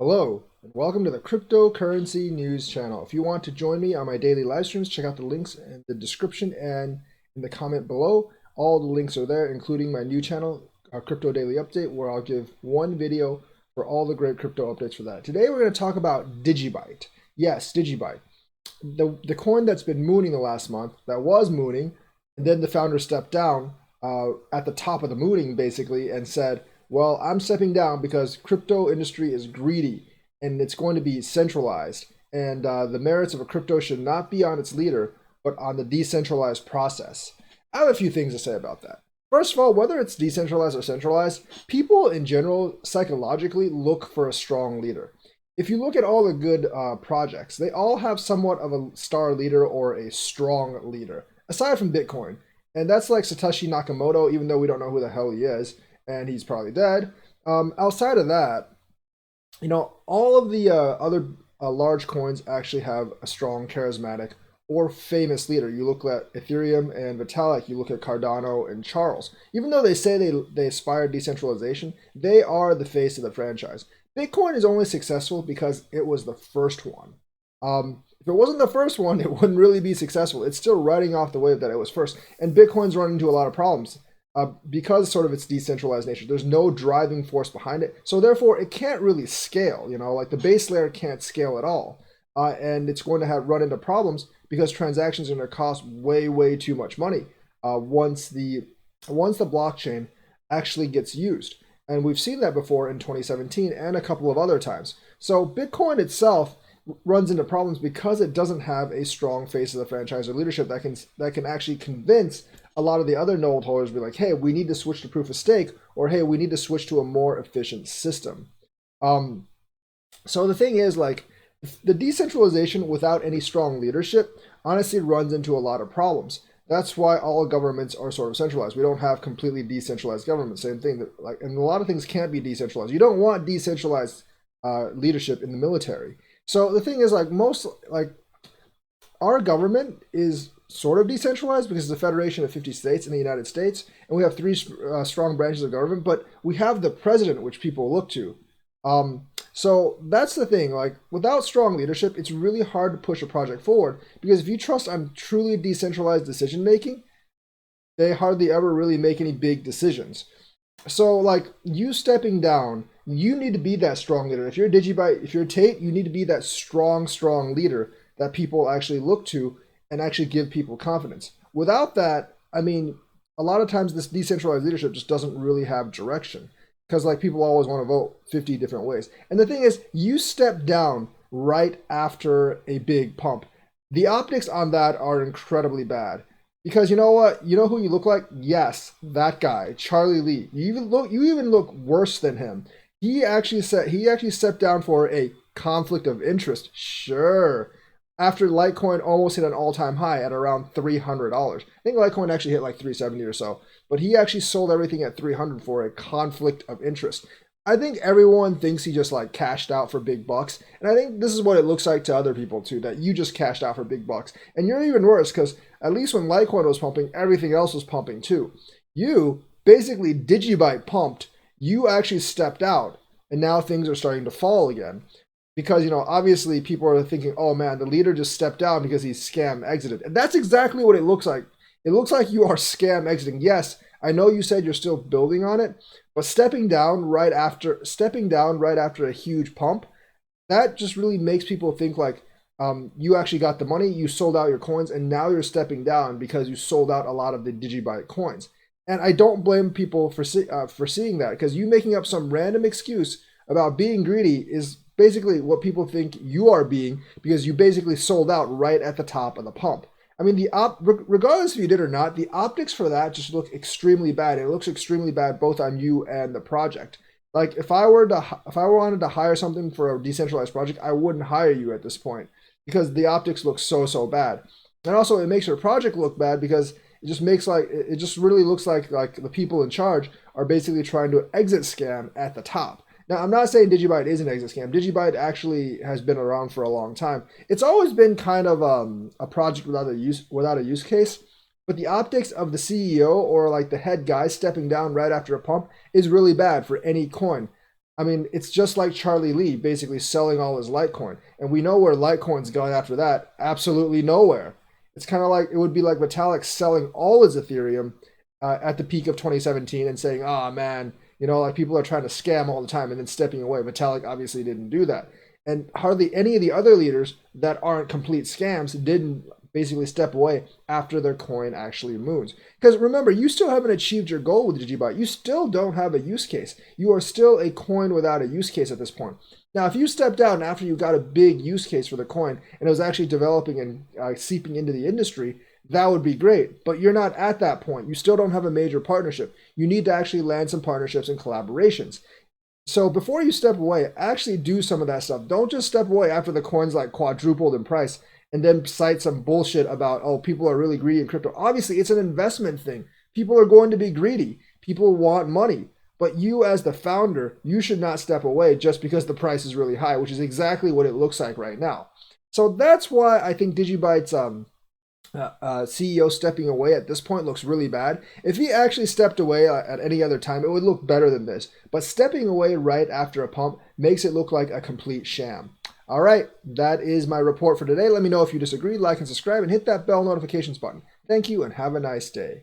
Hello, and welcome to the Cryptocurrency News channel. If you want to join me on my daily live streams, check out the links in the description and in the comment below. All the links are there, including my new channel, Crypto Daily Update, where I'll give one video for all the great crypto updates for that. Today we're going to talk about Digibyte. Yes, Digibyte. The coin that's been mooning the last month, that was mooning, and then the founder stepped down at the top of the mooning basically and said, well, I'm stepping down because crypto industry is greedy and it's going to be centralized. And the merits of a crypto should not be on its leader, but on the decentralized process. I have a few things to say about that. First of all, whether it's decentralized or centralized, people in general psychologically look for a strong leader. If you look at all the good projects, they all have somewhat of a star leader or a strong leader, aside from Bitcoin. And that's like Satoshi Nakamoto, even though we don't know who the hell he is, and he's probably dead. Outside of that, all of the other large coins actually have a strong, charismatic, or famous leader. You look at Ethereum and Vitalik, you look at Cardano and Charles. Even though they say they aspire decentralization, they are the face of the franchise. Bitcoin is only successful because it was the first one. If it wasn't the first one, it wouldn't really be successful. It's still riding off the wave that it was first. And Bitcoin's run into a lot of problems because sort of its decentralized nature. There's no driving force behind it. So therefore, it can't really scale. Like the base layer can't scale at all. And it's going to run into problems because transactions are going to cost way, way too much money once the blockchain actually gets used. And we've seen that before in 2017 and a couple of other times. So Bitcoin itself runs into problems because it doesn't have a strong face of the franchise or leadership that can actually convince a lot of the other node holders to be like, hey, we need to switch to proof of stake, or hey, we need to switch to a more efficient system. So the thing is, like, the decentralization without any strong leadership honestly runs into a lot of problems. That's why all governments are sort of centralized. We don't have completely decentralized government. Same thing and a lot of things can't be decentralized. You don't want decentralized leadership in the military. So the thing is, our government is sort of decentralized because it's a federation of 50 states in the United States, and we have three strong branches of government, but we have the president, which people look to. So that's the thing, like without strong leadership, it's really hard to push a project forward because if you trust on truly decentralized decision making, they hardly ever really make any big decisions. So like you stepping down, you need to be that strong leader. If you're Digibyte, if you're Tate, you need to be that strong leader that people actually look to and actually give people confidence. Without that, I mean, a lot of times this decentralized leadership just doesn't really have direction because like people always want to vote 50 different ways. And the thing is, you step down right after a big pump. The optics on that are incredibly bad. Because you know what? You know who you look like? Yes, that guy, Charlie Lee. You even look worse than him. He actually stepped down for a conflict of interest. Sure. After Litecoin almost hit an all-time high at around $300. I think Litecoin actually hit like 370 or so, but he actually sold everything at 300 for a conflict of interest. I think everyone thinks he just like cashed out for big bucks. And I think this is what it looks like to other people too, that you just cashed out for big bucks. And you're even worse because at least when Litecoin was pumping, everything else was pumping too. You basically Digibyte pumped, you actually stepped out, and now things are starting to fall again. Because, obviously people are thinking, oh man, the leader just stepped down because he's scam exited. And that's exactly what it looks like. It looks like you are scam exiting. Yes, I know you said you're still building on it, but stepping down right after a huge pump, that just really makes people think like you actually got the money, you sold out your coins, and now you're stepping down because you sold out a lot of the Digibyte coins. And I don't blame people for seeing that, because you making up some random excuse about being greedy is basically what people think you are being, because you basically sold out right at the top of the pump. I mean, regardless if you did or not, the optics for that just look extremely bad. It looks extremely bad both on you and the project. Like if I wanted to hire something for a decentralized project, I wouldn't hire you at this point because the optics look so bad. And also it makes your project look bad because it just really looks like the people in charge are basically trying to exit scam at the top. Now, I'm not saying Digibyte is an exit scam. Digibyte actually has been around for a long time. It's always been kind of a project without a use case. But the optics of the CEO or like the head guy stepping down right after a pump is really bad for any coin. I mean, it's just like Charlie Lee basically selling all his Litecoin. And we know where Litecoin's gone after that. Absolutely nowhere. It's kind of like, it would be like Vitalik selling all his Ethereum at the peak of 2017 and saying, oh man, like people are trying to scam all the time and then stepping away. Vitalik obviously didn't do that. And hardly any of the other leaders that aren't complete scams didn't basically step away after their coin actually moons. Because remember, you still haven't achieved your goal with Digibyte. You still don't have a use case. You are still a coin without a use case at this point. Now, if you stepped out after you got a big use case for the coin and it was actually developing and seeping into the industry, that would be great. But you're not at that point. You still don't have a major partnership. You need to actually land some partnerships and collaborations. So before you step away, actually do some of that stuff. Don't just step away after the coin's like quadrupled in price and then cite some bullshit about, oh, people are really greedy in crypto. Obviously, it's an investment thing. People are going to be greedy. People want money. But you as the founder, you should not step away just because the price is really high, which is exactly what it looks like right now. So that's why I think Digibyte's CEO stepping away at this point looks really bad. If he actually stepped away at any other time, it would look better than this. But stepping away right after a pump makes it look like a complete sham. All right, that is my report for today. Let me know if you disagree, like and subscribe, and hit that bell notifications button. Thank you and have a nice day.